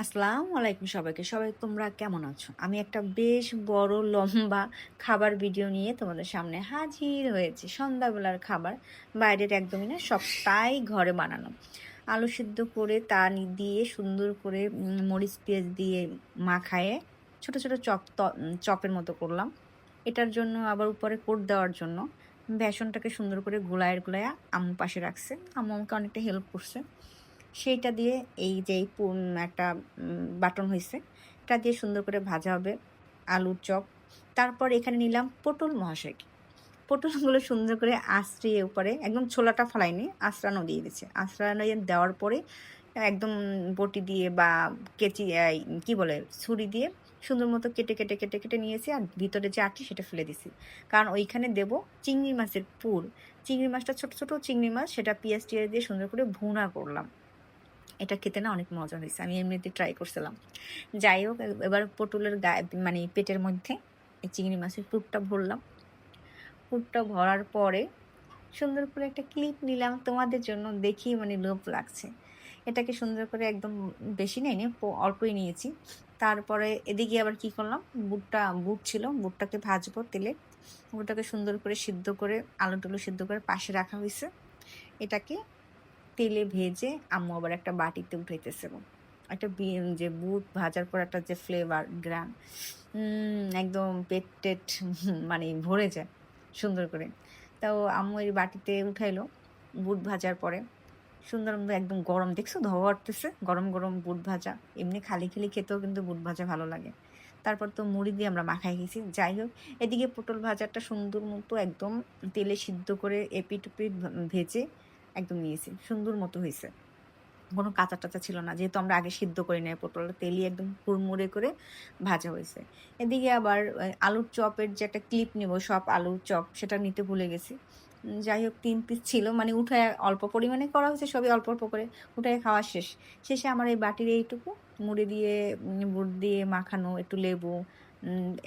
আসসালামু আলাইকুম সবাইকে। সবাই তোমরা কেমন আছো? আমি একটা বেশ বড় লম্বা খাবার ভিডিও নিয়ে তোমাদের সামনে হাজির হয়েছি। সন্ধ্যাবেলার খাবার। বাইরের একদমই না, সবটাই ঘরে বানানো। আলু সিদ্ধ করে তা দিয়ে সুন্দর করে মরিচ পেঁয়াজ দিয়ে মাখায়ে ছোট, ছোট চপের মতো করলাম। এটার জন্য আবার উপরে কোট দেওয়ার জন্য বেসনটাকে সুন্দর করে গোলায়া আম্মু পাশে রাখছে। আম্মু আমাকে অনেকটা হেল্প করছে। সেইটা দিয়ে এই যে একটা বাটন হইছে, এটা দিয়ে সুন্দর করে ভাজা হবে আলুর চপ। তারপর এখানে নিলাম পটল মহাশয়কে। পটলগুলো সুন্দর করে আঁচড়িয়ে উপরে একদম ছোলাটা ফেলাইনি, আঁচড়ানো দিয়ে দিচ্ছে। আঁচড়ানো দেওয়ার পরে একদম বটি দিয়ে বা কেচি কি বলে ছুরি দিয়ে সুন্দর মতো কেটে নিয়েছি। আর ভিতরে যে আঁটি সেটা ফেলে দিছি। কারণ ওইখানে দেব চিংড়ি মাছের পুর। চিংড়ি মাছটা ছোট, ছোট চিংড়ি মাছ, সেটা পেঁয়াজ-টিয়াজ দিয়ে সুন্দর করে ভুনা করলাম। এটা খেতে না অনেক মজা হয়েছে। আমি এমনিতে ট্রাই করছিলাম। যাই হোক, এবার পটলের গায়ে মানে পেটের মধ্যে এই চিংড়ি মাছের পুরটা ভরলাম। পুরটা ভরার পরে সুন্দর করে একটা ক্লিপ নিলাম তোমাদের জন্য, দেখেই মানে লোভ লাগছে। এটাকে সুন্দর করে একদম বেশি নেইনি, অল্পই নিয়েছি। তারপরে এদিকে আবার কি করলাম, বুট ছিল, বুটটাকে ভাজবো তেলে। বুটটাকে সুন্দর করে সিদ্ধ করে আলু-টালু সিদ্ধ করে পাশে রাখা হইছে। এটাকে তেলে ভেজে আম্মু আবার একটা বাটিতে উঠাইতেছে। একটা যে বুট ভাজার পর একটা যে ফ্লেভার গ্রান, একদম পেট মানে ভরে যায় সুন্দর করে। তাও আম্মু এই বাটিতে উঠাইলো বুট ভাজার পরে। সুন্দর মতো একদম গরম, দেখছো ধোঁয়া উঠতেছে, গরম গরম বুট ভাজা। এমনি খালি খালি খেতেও কিন্তু বুট ভাজা ভালো লাগে। তারপর তো মুড়ি দিয়ে আমরা মাখাই গেছি। যাই হোক, এদিকে পটল ভাজাটা সুন্দর মতো একদম তেলে সিদ্ধ করে এপিট ওপিট ভেজে একদম নিয়েছি। সুন্দর মতো হইছে। কোনো কাঁচা-টাচা ছিল না। যেহেতু আমরা আগে সিদ্ধ করি নাই পটলটা, তেলই একদম হুড়মুড়ে করে ভাজা হইছে। এদিকে আবার আলুর চপের যে একটা ক্লিপ নিব, সব আলুর চপ, সেটা নিতে ভুলে গেছি। যাই হোক ৩ পিস ছিল। মানে উঠায় অল্প পরিমাণে করা হয়েছে, সবই অল্প, অল্প করে। উঠায় খাওয়া শেষ। শেষে আমার এই বাটির এইটুকু মুড়ি দিয়ে বুট দিয়ে মাখানো, একটু লেবু,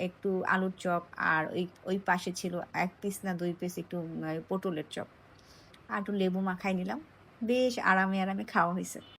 একটু আলুর চপ, আর ওই পাশে ছিল ১ পিস না ২ পিস একটু পটলের চপ। আর একটু লেবু মাখায় নিলাম। বেশ আরামে, আরামে খাওয়া হইছে।